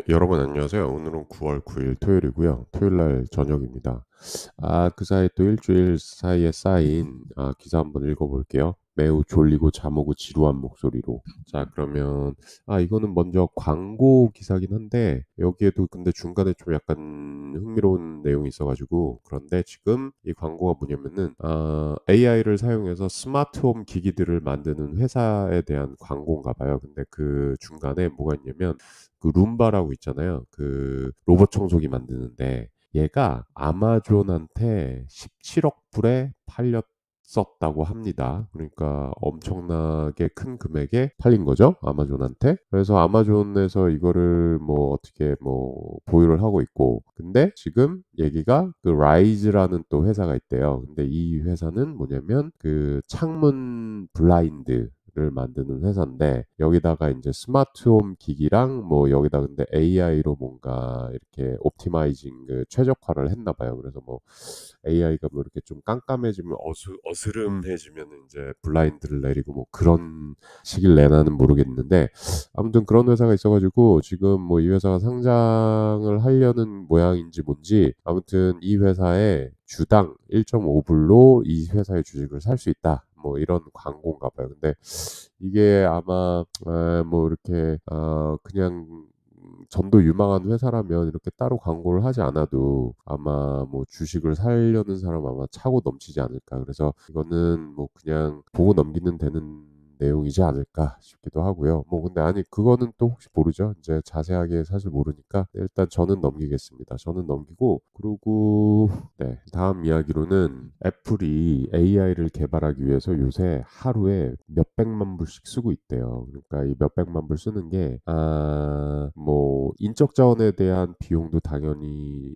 여러분 안녕하세요. 오늘은 9월 9일 토요일이고요. 토요일 날 저녁입니다. 그 사이 또 일주일 사이에 쌓인 기사 한번 읽어볼게요. 매우 졸리고 잠오고 지루한 목소리로. 자, 그러면 이거는 먼저 광고 기사긴 한데 여기에도 근데 중간에 좀 약간 흥미로운 내용이 있어가지고 그런데 지금 이 광고가 뭐냐면은 AI를 사용해서 스마트홈 기기들을 만드는 회사에 대한 광고인가 봐요. 근데 그 중간에 뭐가 있냐면 그 룸바라고 있잖아요. 그 로봇 청소기 만드는데 얘가 아마존한테 17억 불에 팔렸었다고 합니다. 그러니까 엄청나게 큰 금액에 팔린 거죠, 아마존한테. 그래서 아마존에서 이거를 뭐 어떻게 뭐 보유를 하고 있고, 근데 지금 얘기가 그 라이즈라는 또 회사가 있대요. 근데 이 회사는 뭐냐면 그 창문 블라인드 를 만드는 회사인데 여기다가 이제 스마트홈 기기랑 뭐 여기다 근데 AI로 뭔가 이렇게 옵티마이징 그 최적화를 했나 봐요. 그래서 뭐 AI가 뭐 이렇게 좀 깜깜해지면 어스름해지면 이제 블라인드를 내리고 뭐 그런 식일 내나는 모르겠는데 아무튼 그런 회사가 있어가지고 지금 뭐 이 회사가 상장을 하려는 모양인지 뭔지 아무튼 이 회사의 주당 1.5불로 이 회사의 주식을 살 수 있다. 뭐 이런 광고인가 봐요. 근데 이게 아마 뭐 이렇게 그냥 전도 유망한 회사라면 이렇게 따로 광고를 하지 않아도 아마 뭐 주식을 사려는 사람 아마 차고 넘치지 않을까. 그래서 이거는 뭐 그냥 보고 넘기는 되는 내용이지 않을까 싶기도 하고요. 뭐 근데 아니 그거는 또 혹시 모르죠. 이제 자세하게 사실 모르니까 일단 저는 넘기겠습니다. 저는 넘기고 그리고 네, 다음 이야기로는 애플이 AI를 개발하기 위해서 요새 하루에 몇백만 불씩 쓰고 있대요. 그러니까 이 몇백만 불 쓰는 게, 뭐, 인적 자원에 대한 비용도 당연히,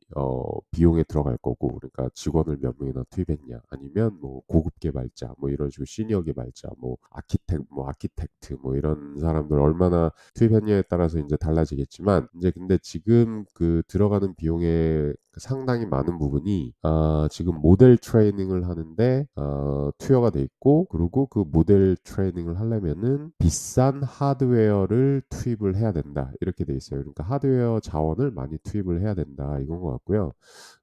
비용에 들어갈 거고, 그러니까 직원을 몇 명이나 투입했냐, 아니면 뭐, 고급 개발자, 뭐 이런 식으로 시니어 개발자, 뭐, 아키텍트, 뭐 이런 사람들 얼마나 투입했냐에 따라서 이제 달라지겠지만, 이제 근데 지금 그 들어가는 비용의 상당히 많은 부분이 지금 모델 트레이닝을 하는데 투여가 돼 있고 그리고 그 모델 트레이닝을 하려면은 비싼 하드웨어를 투입을 해야 된다 이렇게 돼 있어요. 그러니까 하드웨어 자원을 많이 투입을 해야 된다 이건 것 같고요.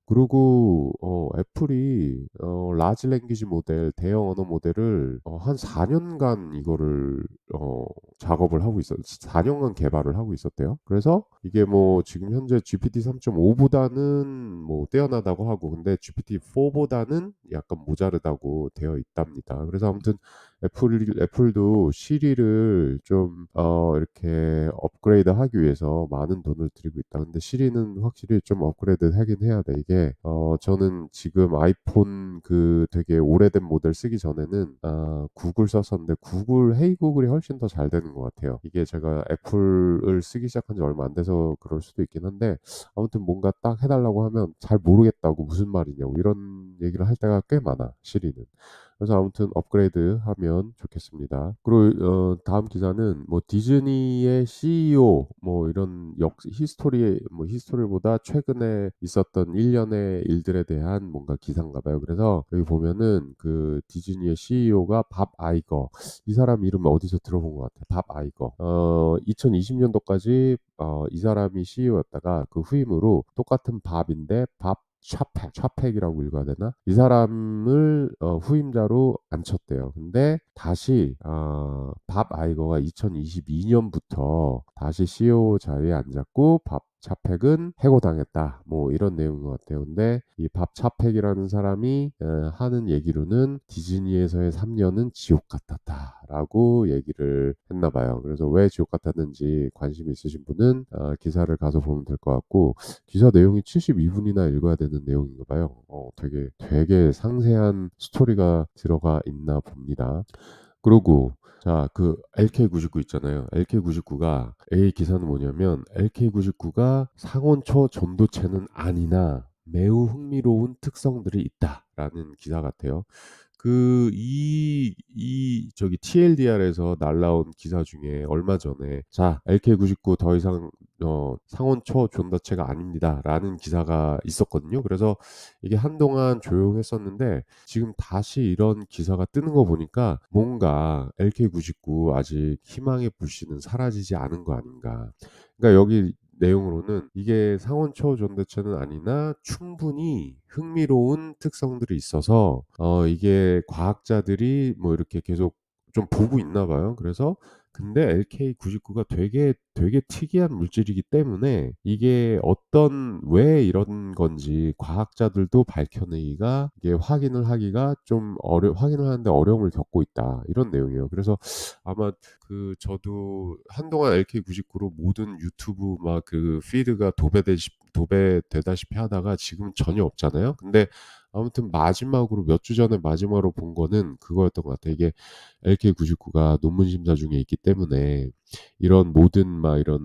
그리고 애플이 라지 랭귀지 모델 대형 언어 모델을 한 4년간 이거를 어, 작업을 하고 있었 4년간 개발을 하고 있었대요. 그래서 이게 뭐 지금 현재 GPT 3.5보다는 뭐 뛰어나다고 하고 근데 GPT-4보다는 약간 모자르다고 되어 있답니다. 그래서 아무튼 애플도 시리를 좀 이렇게 업그레이드 하기 위해서 많은 돈을 들이고 있다. 근데 시리는 확실히 좀 업그레이드 하긴 해야 돼. 이게 저는 지금 아이폰 그 되게 오래된 모델 쓰기 전에는 구글 썼었는데 헤이 구글이 훨씬 더 잘 되는 것 같아요. 이게 제가 애플을 쓰기 시작한 지 얼마 안 돼서 그럴 수도 있긴 한데 아무튼 뭔가 딱 해달라고 하면 잘 모르겠다고 무슨 말이냐고 이런 얘기를 할 때가 꽤 많아 시리는. 그래서 아무튼 업그레이드 하면 좋겠습니다. 그리고 다음 기사는 뭐 디즈니의 CEO 뭐 이런 히스토리보다 최근에 있었던 일련의 일들에 대한 뭔가 기사인가 봐요. 그래서 여기 보면은 그 디즈니의 CEO가 밥 아이거 이 사람 이름 어디서 들어본 것 같아. 밥 아이거. 2020년도까지 이 사람이 CEO였다가 그 후임으로 똑같은 밥인데 밥 차팩이라고 읽어야 되나? 이 사람을 후임자로 앉혔대요. 근데 다시 밥 아이거가 2022년부터 다시 CEO 자리에 앉았고 밥 차팩은 해고당했다. 뭐 이런 내용인 것 같아요. 근데 이 밥 차팩이라는 사람이 하는 얘기로는 디즈니에서의 3년은 지옥 같았다라고 얘기를 했나 봐요. 그래서 왜 지옥 같았는지 관심 있으신 분은 기사를 가서 보면 될 것 같고 기사 내용이 72분이나 읽어야 되는 내용인가 봐요. 되게 상세한 스토리가 들어가 있나 봅니다. 그러고 자, 그 LK99 있잖아요. LK99가 A 기사는 뭐냐면 LK99가 상온초 전도체는 아니나 매우 흥미로운 특성들이 있다라는 기사 같아요. 저기 TLDR에서 날라온 기사 중에 얼마 전에 자, LK99 더 이상 상온 초존더체가 아닙니다라는 기사가 있었거든요. 그래서 이게 한동안 조용했었는데 지금 다시 이런 기사가 뜨는 거 보니까 뭔가 LK99 아직 희망의 불씨는 사라지지 않은 거 아닌가. 그러니까 여기 내용으로는 이게 상온 초존대체는 아니나 충분히 흥미로운 특성들이 있어서 이게 과학자들이 뭐 이렇게 계속 좀 보고 있나 봐요. 그래서 근데 LK99가 되게 특이한 물질이기 때문에 이게 왜 이런 건지 과학자들도 밝혀내기가 이게 확인을 하는데 어려움을 겪고 있다. 이런 내용이에요. 그래서 아마 저도 한동안 LK99로 모든 유튜브 막 그 피드가 도배되다시피 하다가 지금 전혀 없잖아요. 근데 아무튼 몇 주 전에 마지막으로 본 거는 그거였던 것 같아요. 이게 LK99가 논문 심사 중에 있기 때문에 이런 모든 막 이런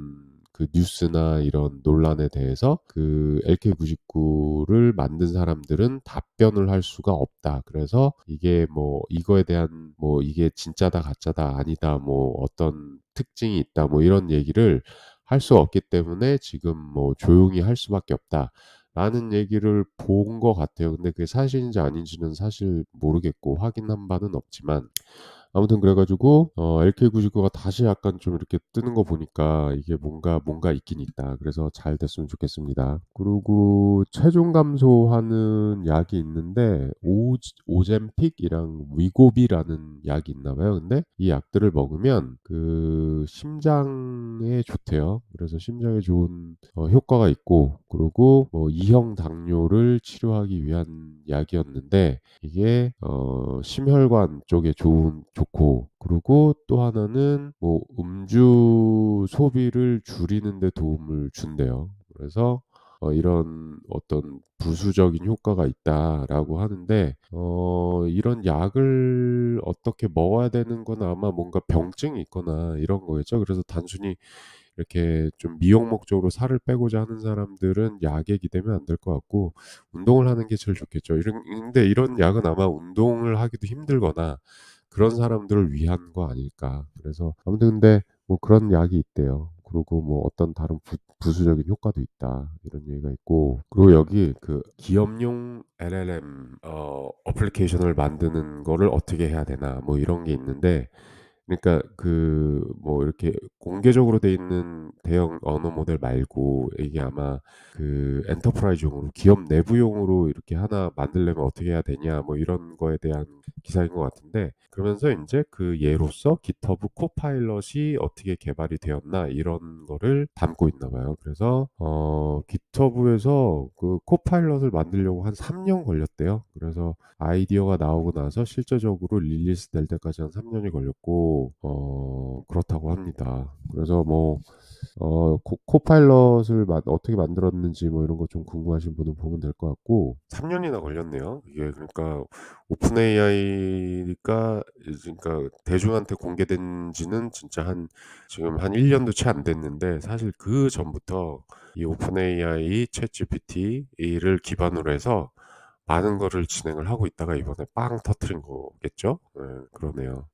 그 뉴스나 이런 논란에 대해서 그 LK99를 만든 사람들은 답변을 할 수가 없다. 그래서 이게 뭐 이거에 대한 뭐 이게 진짜다 가짜다 아니다 뭐 어떤 특징이 있다 뭐 이런 얘기를 할 수 없기 때문에 지금 뭐 조용히 할 수밖에 없다. 라는 얘기를 본 것 같아요. 근데 그게 사실인지 아닌지는 사실 모르겠고 확인한 바는 없지만 아무튼 그래 가지고 LK99가 다시 약간 좀 이렇게 뜨는 거 보니까 이게 뭔가 있긴 있다. 그래서 잘 됐으면 좋겠습니다. 그리고 체중 감소하는 약이 있는데 오젬픽이랑 위고비라는 약이 있나 봐요. 근데 이 약들을 먹으면 그 심장에 좋대요. 그래서 심장에 좋은 효과가 있고 그리고 뭐 2형 당뇨를 치료하기 위한 약이었는데 이게 심혈관 쪽에 좋고 그리고 또 하나는 뭐 음주 소비를 줄이는 데 도움을 준대요. 그래서 이런 어떤 부수적인 효과가 있다라고 하는데 이런 약을 어떻게 먹어야 되는 건 아마 뭔가 병증이 있거나 이런 거겠죠. 그래서 단순히 이렇게 좀 미용 목적으로 살을 빼고자 하는 사람들은 약에 기대면 안 될 것 같고 운동을 하는 게 제일 좋겠죠. 근데 이런 약은 아마 운동을 하기도 힘들거나 그런 사람들을 위한 거 아닐까. 그래서 아무튼 근데 뭐 그런 약이 있대요. 그리고 뭐 어떤 다른 부수적인 효과도 있다. 이런 얘기가 있고. 그리고 여기 그 기업용 LLM 어플리케이션을 만드는 거를 어떻게 해야 되나 뭐 이런 게 있는데 그러니까 그 뭐 이렇게 공개적으로 돼 있는 대형 언어 모델 말고 이게 아마 그 엔터프라이즈용으로 기업 내부용으로 이렇게 하나 만들려면 어떻게 해야 되냐 뭐 이런 거에 대한 기사인 것 같은데 그러면서 인제 그 예로서 GitHub 코파일럿이 어떻게 개발이 되었나 이런 거를 담고 있나 봐요. 그래서 GitHub에서 그 코파일럿을 만들려고 한 3년 걸렸대요. 그래서 아이디어가 나오고 나서 실제적으로 릴리스 될 때까지 한 3 년이 걸렸고 그렇다고 합니다. 그래서 뭐 코파일럿을 어떻게 만들었는지 뭐 이런 거 좀 궁금하신 분은 보면 될 것 같고 3 년이나 걸렸네요. 이게 그러니까 오픈 AI가 그러니까 대중한테 공개된 지는 진짜 지금 한 1 년도 채 안 됐는데 사실 그전부터 이 오픈 AI 챗GPT를 기반으로 해서 많은 거를 진행을 하고 있다가 이번에 빵 터트린 거겠죠? 예, 그러네요.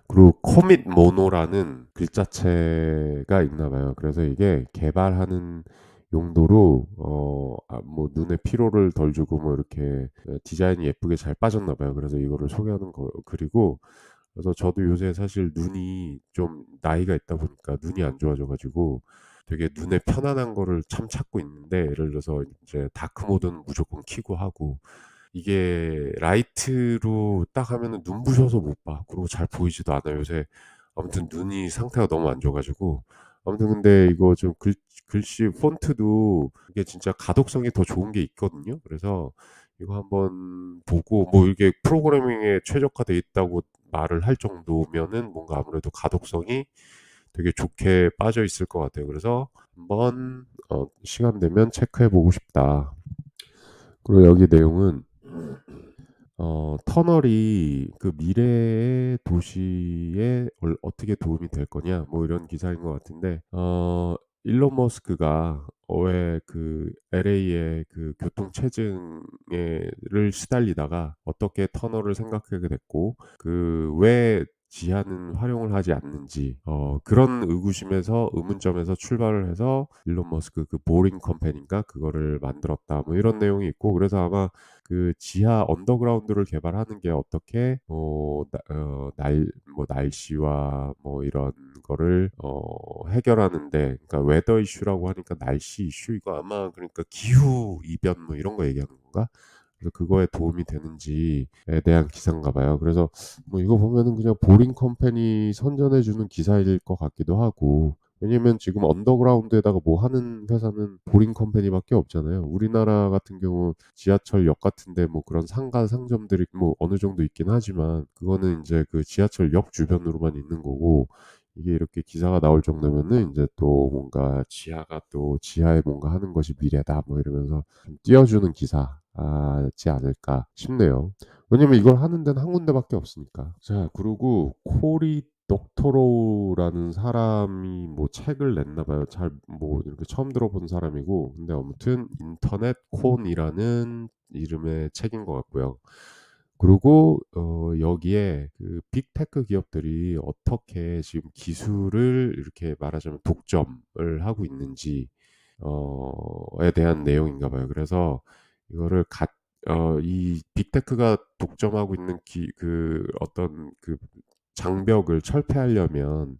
그리고 코밋 모노라는 글자체가 있나 봐요. 그래서 이게 개발하는 용도로 뭐 눈에 피로를 덜 주고 뭐 이렇게 디자인이 예쁘게 잘 빠졌나 봐요. 그래서 이거를 소개하는 거 그리고 그래서 저도 요새 사실 눈이 좀 나이가 있다 보니까 눈이 안 좋아져 가지고 되게 눈에 편안한 거를 참 찾고 있는데 예를 들어서 이제 다크 모드는 무조건 켜고 하고 이게 라이트로 딱 하면은 눈부셔서 못 봐. 그리고 잘 보이지도 않아요. 요새 아무튼 눈이 상태가 너무 안 좋아 가지고 아무튼 근데 이거 좀 글씨 폰트도 이게 진짜 가독성이 더 좋은 게 있거든요. 그래서 이거 한번 보고 뭐 이게 프로그래밍에 최적화돼 있다고 말을 할 정도면은 뭔가 아무래도 가독성이 되게 좋게 빠져 있을 것 같아요. 그래서 한번 시간 되면 체크해 보고 싶다. 그리고 여기 내용은 터널이 그 미래의 도시에 어떻게 도움이 될 거냐 뭐 이런 기사인 것 같은데 일론 머스크가 왜 그 LA의 그 교통 체증에를 시달리다가 어떻게 터널을 생각하게 됐고 그 왜 지하는 활용을 하지 않는지 그런 의문점에서 출발을 해서 일론 머스크 그 보링 컴퍼니인가 그거를 만들었다 뭐 이런 내용이 있고 그래서 아마 그 지하 언더그라운드를 개발하는 게 어떻게 날씨와 뭐 이런 거를 해결하는데 그러니까 웨더 이슈라고 하니까 날씨 이슈 이거 아마 그러니까 기후 이변 뭐 이런 거 얘기하는 건가? 그래서 그거에 도움이 되는지에 대한 기사인가 봐요. 그래서 뭐 이거 보면은 그냥 보링 컴퍼니 선전해 주는 기사일 것 같기도 하고 왜냐면 지금 언더그라운드에다가 뭐 하는 회사는 보링 컴퍼니밖에 없잖아요. 우리나라 같은 경우 지하철역 같은데 뭐 그런 상가 상점들이 뭐 어느 정도 있긴 하지만 그거는 이제 그 지하철역 주변으로만 있는 거고 이게 이렇게 기사가 나올 정도면은 이제 또 뭔가 지하가 또 지하에 뭔가 하는 것이 미래다 뭐 이러면서 좀 띄워주는 기사지 않을까 싶네요. 왜냐면 이걸 하는 데는 한 군데밖에 없으니까. 자, 그리고 코리 독토로라는 사람이 뭐 책을 냈나 봐요. 잘 뭐 이렇게 처음 들어본 사람이고, 근데 아무튼 인터넷 콘이라는 이름의 책인 것 같고요. 그리고 여기에 그 빅테크 기업들이 어떻게 지금 기술을 이렇게 말하자면 독점을 하고 있는지 에 대한 내용인가 봐요. 그래서 이거를 이 빅테크가 독점하고 있는 그 어떤 그 장벽을 철폐하려면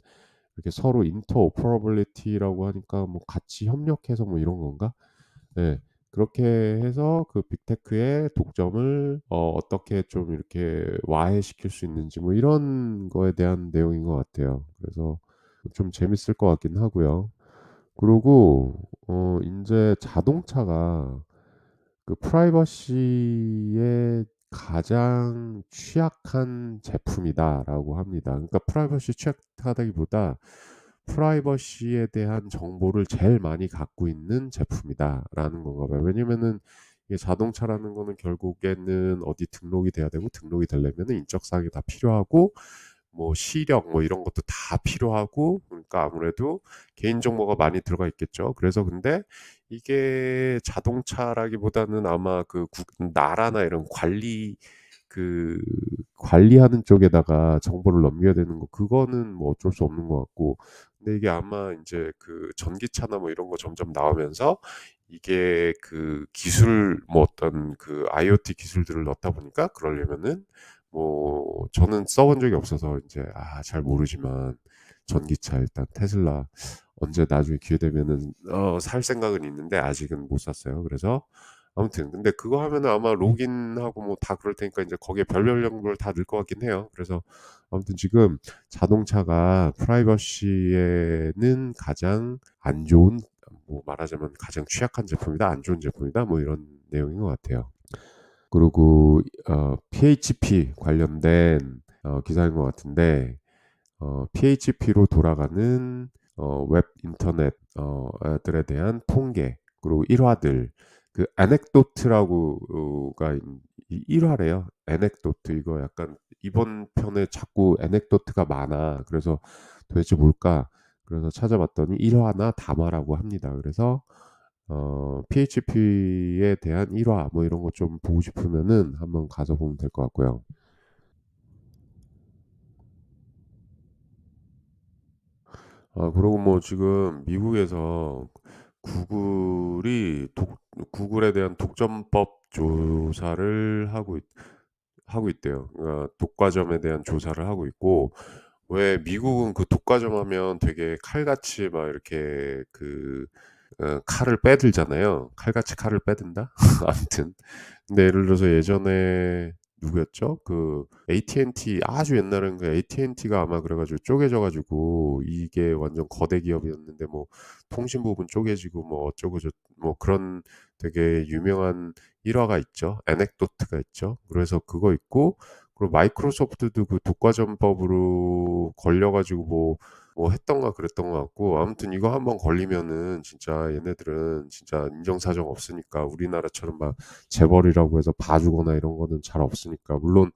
이렇게 서로 인터오퍼러빌리티라고 하니까 뭐 같이 협력해서 뭐 이런 건가? 네. 그렇게 해서 그 빅테크의 독점을 어떻게 좀 이렇게 와해시킬 수 있는지 뭐 이런 거에 대한 내용인 것 같아요. 그래서 좀 재밌을 것 같긴 하고요. 그리고 인제 자동차가 그 프라이버시에 가장 취약한 제품이다라고 합니다. 그러니까 프라이버시 취약하다기보다 프라이버시에 대한 정보를 제일 많이 갖고 있는 제품이다라는 건가 봐요. 왜냐면은 이게 자동차라는 거는 결국에는 어디 등록이 돼야 되고 등록이 되려면은 인적 사항이 다 필요하고 뭐 시력 뭐 이런 것도 다 필요하고 그러니까 아무래도 개인 정보가 많이 들어가 있겠죠. 그래서 근데 이게 자동차라기보다는 아마 그 나라나 이런 그 관리하는 쪽에다가 정보를 넘겨야 되는 거 그거는 뭐 어쩔 수 없는 것 같고 근데 이게 아마 이제 그 전기차나 뭐 이런 거 점점 나오면서 이게 그 기술 뭐 어떤 그 IoT 기술들을 넣다 보니까 그러려면은 뭐 저는 써본 적이 없어서 이제 잘 모르지만 전기차 일단 테슬라 언제 나중에 기회 되면은 살 생각은 있는데 아직은 못 샀어요. 그래서 아무튼 근데 그거 하면은 아마 로그인하고 뭐 다 그럴 테니까 이제 거기에 별별 정보를 다 넣을 것 같긴 해요. 그래서 아무튼 지금 자동차가 프라이버시에는 가장 안 좋은 뭐 말하자면 가장 취약한 제품이다, 안 좋은 제품이다, 뭐 이런 내용인 것 같아요. 그리고 PHP 관련된 기사인 것 같은데 PHP로 돌아가는 웹 인터넷 들에 대한 통계 그리고 일화들 그 애넥도트라고가 일화래요. 애넥도트 이거 약간 이번 편에 자꾸 애넥도트가 많아. 그래서 도대체 뭘까? 그래서 찾아봤더니 일화나 담화라고 합니다. 그래서 PHP에 대한 일화 뭐 이런 거 좀 보고 싶으면은 한번 가서 보면 될 것 같고요. 그리고 뭐 지금 미국에서 구글이 구글에 대한 독점법 조사를 하고 있대요. 그러니까 독과점에 대한 조사를 하고 있고 왜 미국은 그 독과점 하면 되게 칼같이 막 이렇게 칼을 빼들잖아요. 칼같이 칼을 빼든다? 아무튼 근데 예를 들어서 예전에 누구였죠? 그 AT&T 아주 옛날엔 그 AT&T가 아마 그래 가지고 쪼개져 가지고 이게 완전 거대 기업이었는데 뭐 통신 부분 쪼개지고 뭐 어쩌고 뭐 그런 되게 유명한 일화가 있죠. 애넥도트가 있죠. 그래서 그거 있고 그리고 마이크로소프트도 그 독과점법으로 걸려 가지고 뭐 했던가 그랬던 것 같고 아무튼 이거 한번 걸리면은 진짜 얘네들은 진짜 인정사정 없으니까 우리나라처럼 막 재벌이라고 해서 봐주거나 이런 거는 잘 없으니까 물론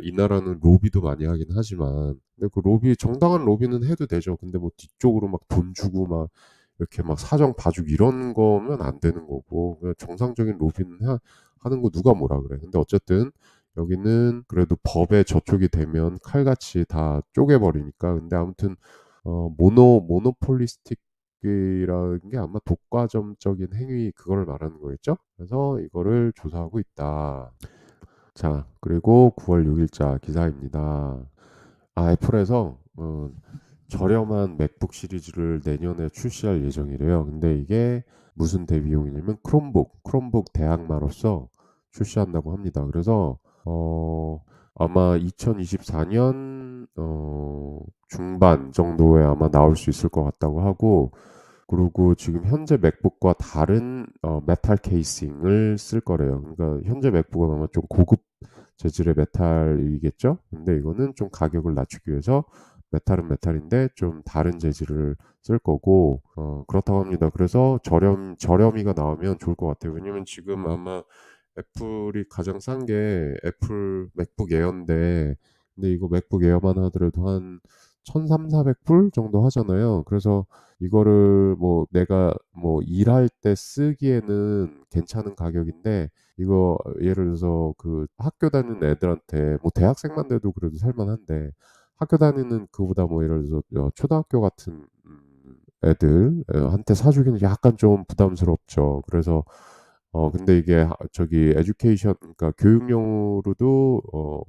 이 나라는 로비도 많이 하긴 하지만 근데 그 로비 정당한 로비는 해도 되죠. 근데 뭐 뒤쪽으로 막 돈 주고 막 이렇게 막 사정 봐주고 이런 거면 안 되는 거고 그냥 정상적인 로비는 하는 거 누가 뭐라 그래. 근데 어쨌든 여기는 그래도 법에 저촉이 되면 칼같이 다 쪼개버리니까. 근데 아무튼 모노폴리스틱이라는 게 아마 독과점적인 행위 그걸 말하는 거겠죠? 그래서 이거를 조사하고 있다. 자, 그리고 9월 6일자 기사입니다. 애플에서 저렴한 맥북 시리즈를 내년에 출시할 예정이래요. 근데 이게 무슨 대비용이냐면 크롬북 대항마로서 출시한다고 합니다. 그래서 아마 2024년 중반 정도에 아마 나올 수 있을 것 같다고 하고, 그리고 지금 현재 맥북과 다른 메탈 케이싱을 쓸 거래요. 그러니까 현재 맥북은 아마 좀 고급 재질의 메탈이겠죠? 근데 이거는 좀 가격을 낮추기 위해서 메탈은 메탈인데 좀 다른 재질을 쓸 거고, 그렇다고 합니다. 그래서 저렴이가 나오면 좋을 것 같아요. 왜냐면 지금 아마 애플이 가장 싼 게 애플 맥북 에어인데, 근데 이거 맥북 에어만 하더라도 한 1,300~400불 정도 하잖아요. 그래서 이거를 뭐 내가 뭐 일할 때 쓰기에는 괜찮은 가격인데, 이거 예를 들어서 그 학교 다니는 애들한테, 뭐 대학생만 돼도 그래도 살만한데, 학교 다니는 그보다 뭐 예를 들어서 초등학교 같은 애들 한테 사주기는 약간 좀 부담스럽죠. 그래서 근데 이게 저기 에듀케이션, 그러니까 교육용으로도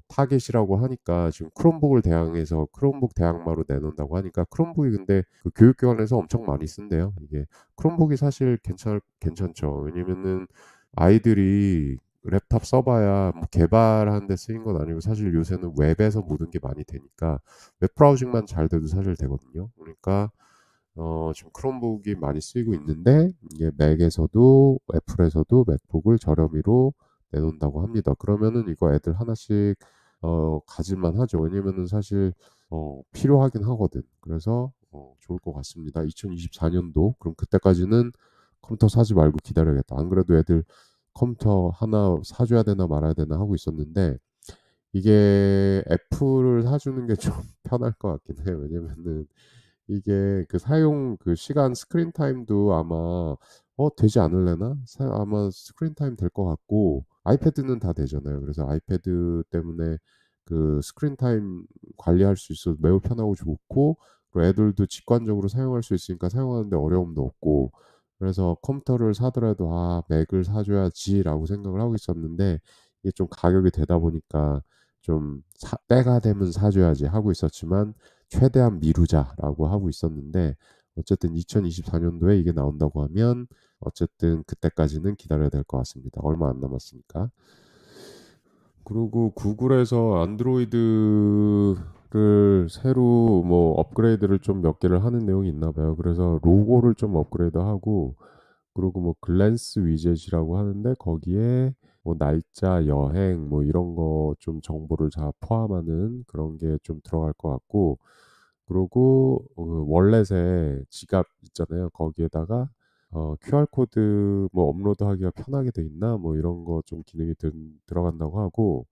타겟이라고 하니까 지금 크롬북을 대항해서 크롬북 대항마로 내놓는다고 하니까, 크롬북이 근데 그 교육기관에서 엄청 많이 쓴대요. 이게 크롬북이 사실 괜찮죠. 왜냐면은 아이들이 랩탑 써봐야 뭐 개발하는 데 쓰인 건 아니고, 사실 요새는 웹에서 모든 게 많이 되니까 웹 브라우징만 잘 돼도 사실 되거든요. 그러니까 지금 크롬북이 많이 쓰이고 있는데, 이게 맥에서도 애플에서도 맥북을 저렴이로 내놓는다고 합니다. 그러면은 이거 애들 하나씩 가질만 하죠. 왜냐면은 사실 필요하긴 하거든. 그래서 좋을 것 같습니다. 2024년도 그럼 그때까지는 컴퓨터 사지 말고 기다려야겠다. 안 그래도 애들 컴퓨터 하나 사줘야 되나 말아야 되나 하고 있었는데, 이게 애플을 사주는 게 좀 편할 것 같긴 해요. 왜냐면은 이게 그 사용 그 시간 스크린 타임도 아마 되지 않을래나? 아마 스크린 타임 될 것 같고, 아이패드는 다 되잖아요. 그래서 아이패드 때문에 그 스크린 타임 관리할 수 있어서 매우 편하고 좋고, 그리고 애들도 직관적으로 사용할 수 있으니까 사용하는데 어려움도 없고, 그래서 컴퓨터를 사더라도 맥을 사줘야지라고 생각을 하고 있었는데, 이게 좀 가격이 되다 보니까 좀 때가 되면 사줘야지 하고 있었지만 최대한 미루자라고 하고 있었는데, 어쨌든 2024년도에 이게 나온다고 하면 어쨌든 그때까지는 기다려야 될 것 같습니다. 얼마 안 남았으니까. 그리고 구글에서 안드로이드를 새로 뭐 업그레이드를 좀 몇 개를 하는 내용이 있나 봐요. 그래서 로고를 좀 업그레이드하고, 그리고 뭐 글랜스 위젯이라고 하는데 거기에 뭐 날짜, 여행 뭐 이런 거 좀 정보를 다 포함하는 그런 게 좀 들어갈 것 같고, 그리고 월렛에 지갑 있잖아요. 거기에다가 QR 코드 뭐 업로드하기가 편하게 돼 있나 뭐 이런 거 좀 기능이 들어간다고 하고,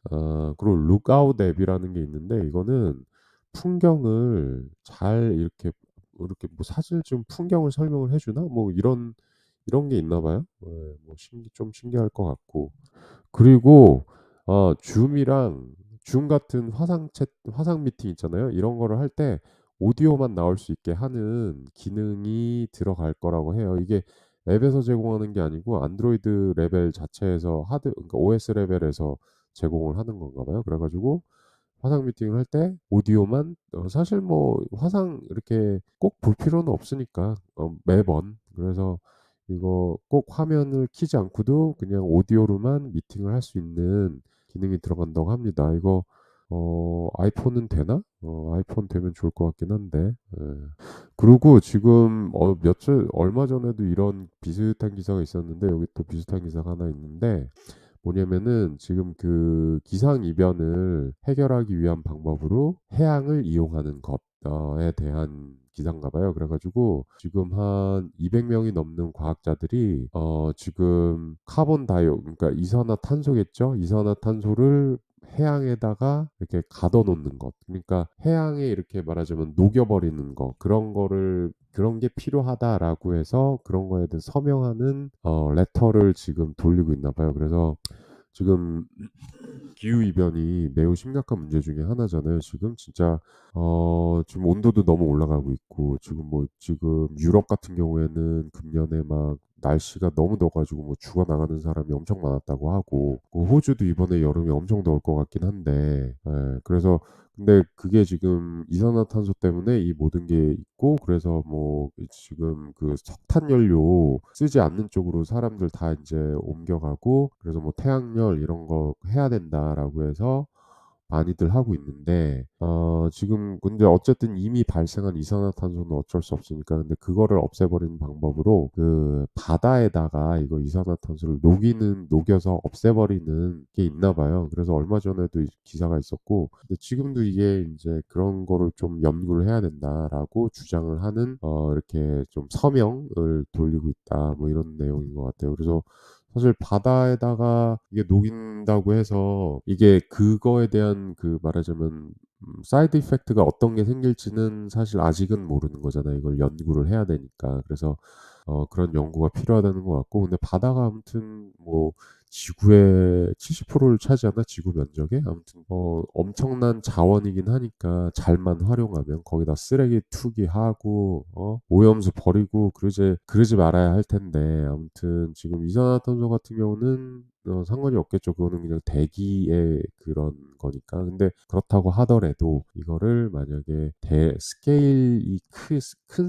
그리고 룩아웃 앱이라는 게 있는데, 이거는 풍경을 잘 이렇게 뭐 사진 좀 풍경을 설명을 해 주나? 뭐 이런 게 있나 봐요. 예. 뭐 좀 신기할 것 같고. 그리고 줌 같은 화상 미팅 있잖아요. 이런 거를 할 때 오디오만 나올 수 있게 하는 기능이 들어갈 거라고 해요. 이게 앱에서 제공하는 게 아니고 안드로이드 레벨 자체에서 그러니까 OS 레벨에서 제공을 하는 건가 봐요. 그래 가지고 화상 미팅을 할 때 오디오만, 사실 뭐 화상 이렇게 꼭 볼 필요는 없으니까 매번. 그래서 이거 꼭 화면을 켜지 않고도 그냥 오디오로만 미팅을 할 수 있는 기능이 들어간다고 합니다. 이거 아이폰은 되나? 아이폰 되면 좋을 것 같긴 한데. 예. 그리고 지금 얼마 전에도 이런 비슷한 기사가 있었는데, 여기 또 비슷한 기사가 하나 있는데, 뭐냐면은 지금 그 기상 이변을 해결하기 위한 방법으로 해양을 이용하는 것에 대한 기사인가 봐요. 그래가지고 지금 한 200명이 넘는 과학자들이 지금 그러니까 이산화탄소겠죠? 이산화탄소를 해양에다가 이렇게 가둬 놓는 것. 그러니까 해양에 이렇게 말하자면 녹여버리는 거. 그런 게 필요하다라고 해서 그런 거에 대해 서명하는 레터를 지금 돌리고 있나 봐요. 그래서 지금 기후 이변이 매우 심각한 문제 중에 하나잖아요. 지금 진짜 지금 온도도 너무 올라가고 있고 지금 유럽 같은 경우에는 금년에 막 날씨가 너무 더워 가지고 뭐 죽어 나가는 사람이 엄청 많았다고 하고 호주도 이번에 여름이 엄청 더울 것 같긴 한데 그래서 근데 그게 지금 이산화탄소 때문에 이 모든 게 있고 그래서 뭐 지금 그 석탄 연료 쓰지 않는 쪽으로 사람들 다 이제 옮겨가고 그래서 뭐 태양열 이런 거 해야 된다라고 해서 많이들 하고 있는데 지금 근데 어쨌든 이미 발생한 이산화탄소는 어쩔 수 없으니까 근데 그거를 없애버리는 방법으로 그 바다에다가 이거 이산화탄소를 녹여서 없애버리는 게 있나 봐요. 그래서 얼마 전에도 기사가 있었고 근데 지금도 이게 이제 그런 거를 좀 연구를 해야 된다라고 주장을 하는 이렇게 좀 서명을 돌리고 있다 뭐 이런 내용인 것 같아요. 그래서 사실 바다에다가 이게 녹인다고 해서 이게 그거에 대한 그 말하자면 사이드 이펙트가 어떤 게 생길지는 사실 아직은 모르는 거잖아요. 이걸 연구를 해야 되니까. 그래서 그런 연구가 필요하다는 것 같고 근데 바다가 아무튼 뭐 지구의 70%를 차지하나 지구 면적에 아무튼 엄청난 자원이긴 하니까 잘만 활용하면 거기다 쓰레기 투기하고 오염수 버리고 그러지 말아야 할 텐데 아무튼 지금 이산화탄소 같은 경우는 상관이 없겠죠. 그거는 그냥 대기의 그런 거니까. 근데 그렇다고 하더라도 이거를 만약에 큰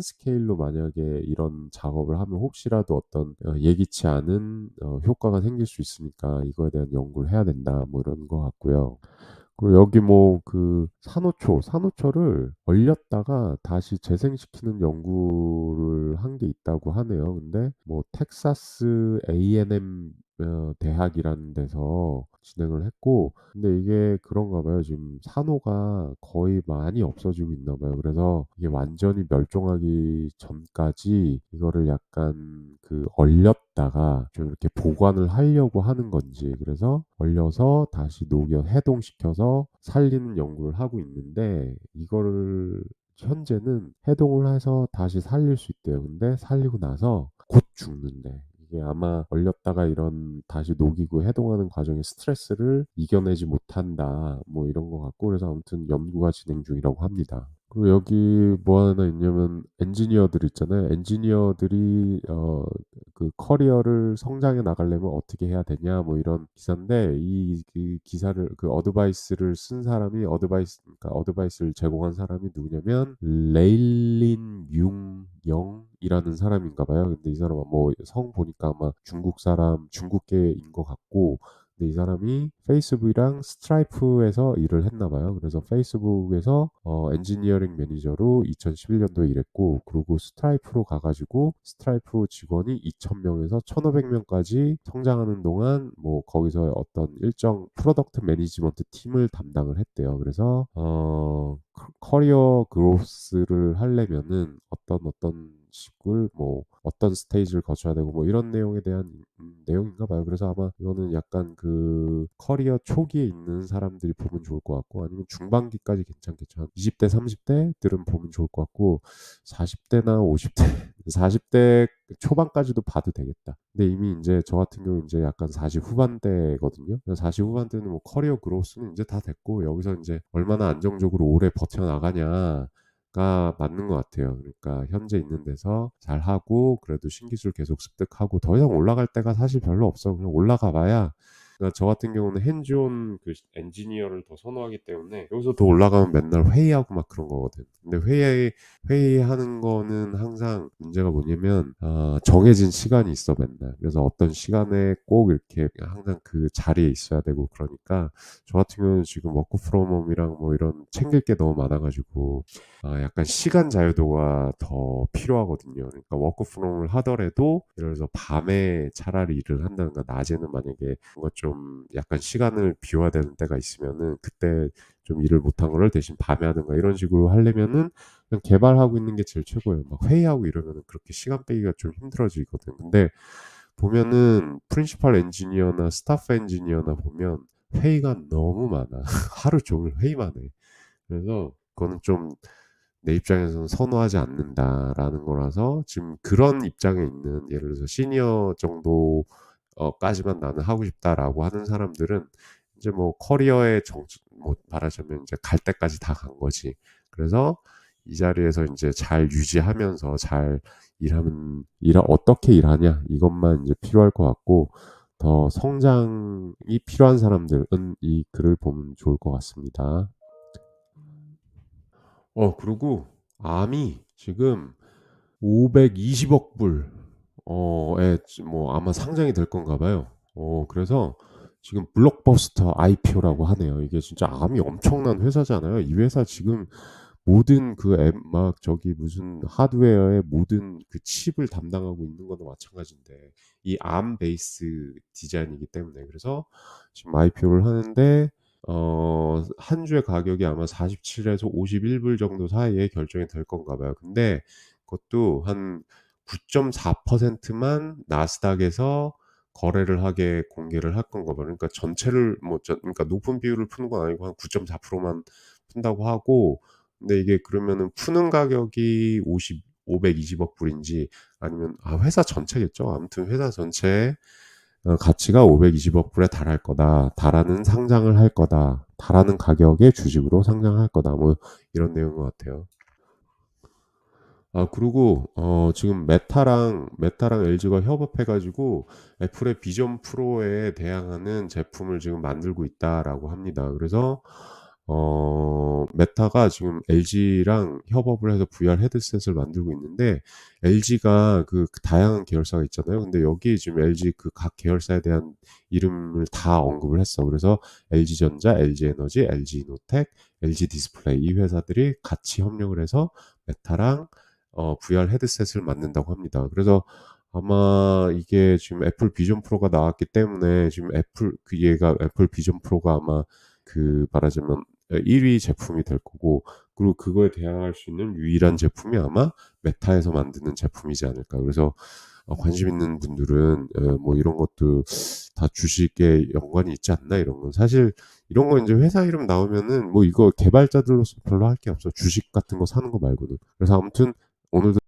스케일로 만약에 이런 작업을 하면 혹시라도 어떤 예기치 않은 효과가 생길 수 있으니까 이거에 대한 연구를 해야 된다. 뭐 이런 것 같고요. 그리고 여기 뭐 그 산호초를 얼렸다가 다시 재생시키는 연구를 한 게 있다고 하네요. 근데 뭐 텍사스 A&M 대학이라는 데서 진행을 했고 근데 이게 그런가 봐요. 지금 산호가 거의 많이 없어지고 있나 봐요. 그래서 이게 완전히 멸종하기 전까지 이거를 약간 그 얼렸다가 좀 이렇게 보관을 하려고 하는 건지 그래서 얼려서 다시 녹여 해동시켜서 살리는 연구를 하고 있는데 이거를 현재는 해동을 해서 다시 살릴 수 있대요. 근데 살리고 나서 곧 죽는데 이게 아마 얼렸다가 이런 다시 녹이고 해동하는 과정의 스트레스를 이겨내지 못한다. 뭐 이런 것 같고 그래서 아무튼 연구가 진행 중이라고 합니다. 그리고 여기 뭐 하나 있냐면 엔지니어들 있잖아요. 엔지니어들이 그 커리어를 성장해 나가려면 어떻게 해야 되냐 뭐 이런 기사인데 이 그 기사를 그 어드바이스를 쓴 사람이 그러니까 어드바이스를 제공한 사람이 누구냐면 레일린 융 영이라는 사람인가 봐요. 근데 이 사람은 뭐 성 보니까 아마 중국계인 것 같고 근데 이 사람이 페이스북이랑 스트라이프에서 일을 했나 봐요. 그래서 페이스북에서 엔지니어링 매니저로 2011년도에 일했고 그리고 스트라이프로 가가지고 스트라이프 직원이 2,000명에서 1,500명까지 성장하는 동안 뭐 거기서 어떤 일정 프로덕트 매니지먼트 팀을 담당을 했대요. 그래서 커리어 그로스를 하려면은 어떤 식을 뭐 어떤 스테이지를 거쳐야 되고 뭐 이런 내용에 대한 내용인가 봐요. 그래서 아마 이거는 약간 그 커리어 초기에 있는 사람들이 보면 좋을 것 같고 아니면 중반기까지 괜찮겠죠. 한 20대, 30대들은 보면 좋을 것 같고 40대나 50대, 40대 초반까지도 봐도 되겠다. 근데 이미 이제 저 같은 경우 이제 약간 40 후반대거든요. 40 후반대는 뭐 커리어 그로스는 이제 다 됐고 여기서 이제 얼마나 안정적으로 오래 버텨나가냐 가 맞는 것 같아요. 그러니까 현재 있는 데서 잘하고 그래도 신기술 계속 습득하고 더 이상 올라갈 데가 사실 별로 없어. 그냥 올라가 봐야 그러니까 저 같은 경우는 핸즈온 그 엔지니어를 더 선호하기 때문에 여기서 더 올라가면 맨날 회의하고 막 그런 거거든. 근데 회의하는 거는 항상 문제가 뭐냐면 정해진 시간이 있어 맨날. 그래서 어떤 시간에 꼭 이렇게 항상 그 자리에 있어야 되고 그러니까 저 같은 경우는 지금 워크 프롬 홈이랑 뭐 이런 챙길 게 너무 많아가지고 약간 시간 자유도가 더 필요하거든요. 그러니까 워크프롬을 하더라도 예를 들어서 밤에 차라리 일을 한다든가 낮에는 만약에 뭔가 좀 약간 시간을 비워야 되는 때가 있으면은 그때 좀 일을 못한 거를 대신 밤에 하든가 이런 식으로 하려면은 그냥 개발하고 있는 게 제일 최고예요. 막 회의하고 이러면은 그렇게 시간 빼기가 좀 힘들어지거든. 근데 보면은 프린시팔 엔지니어나 스타프 엔지니어나 보면 회의가 너무 많아. 하루 종일 회의만 해. 그래서 그거는 좀 내 입장에서는 선호하지 않는다라는 거라서 지금 그런 입장에 있는 예를 들어서 시니어 정도 까지만 나는 하고 싶다라고 하는 사람들은 이제 뭐 커리어의 뭐 말하자면 이제 갈 때까지 다 간 거지. 그래서 이 자리에서 이제 잘 유지하면서 잘 어떻게 일하냐 이것만 이제 필요할 것 같고 더 성장이 필요한 사람들은 이 글을 보면 좋을 것 같습니다. 그리고 암이 지금 520억 불, 뭐 아마 상장이 될 건가 봐요. 그래서 지금 블록버스터 IPO라고 하네요. 이게 진짜 암이 엄청난 회사잖아요. 이 회사 지금 모든 그 앱, 막 저기 무슨 하드웨어의 모든 그 칩을 담당하고 있는 거나 마찬가지인데, 이 암 베이스 디자인이기 때문에. 그래서 지금 IPO를 하는데, 한 주의 가격이 아마 47에서 51불 정도 사이에 결정이 될 건가 봐요. 근데 그것도 한 9.4%만 나스닥에서 거래를 하게 공개를 할 건가 봐요. 그러니까 전체를 그러니까 높은 비율을 푸는 건 아니고 한 9.4%만 푼다고 하고, 근데 이게 그러면은 푸는 가격이 520억 불인지 아니면 회사 전체겠죠. 아무튼 회사 전체의 가치가 520억 불에 달할 거다. 달하는 상장을 할 거다. 달하는 가격의 주식으로 상장할 거다. 뭐 이런 내용인 것 같아요. 그리고 지금 메타랑 LG가 협업해 가지고 애플의 비전 프로에 대항하는 제품을 지금 만들고 있다라고 합니다. 그래서 메타가 지금 LG랑 협업을 해서 VR 헤드셋을 만들고 있는데, LG가 그 다양한 계열사가 있잖아요. 근데 여기 지금 LG 그 각 계열사에 대한 이름을 다 언급을 했어. 그래서 LG전자, LG에너지, LG이노텍, LG 디스플레이 이 회사들이 같이 협력을 해서 메타랑 VR 헤드셋을 만든다고 합니다. 그래서 아마 이게 지금 애플 비전 프로가 나왔기 때문에 지금 얘가 애플 비전 프로가 아마 그 말하자면 1위 제품이 될 거고, 그리고 그거에 대항할 수 있는 유일한 제품이 아마 메타에서 만드는 제품이지 않을까. 그래서 관심 있는 분들은 뭐 이런 것도 다 주식에 연관이 있지 않나 이런 건 사실 이런 거 이제 회사 이름 나오면은 뭐 이거 개발자들로서 별로 할 게 없어. 주식 같은 거 사는 거 말고는. 그래서 아무튼 오늘도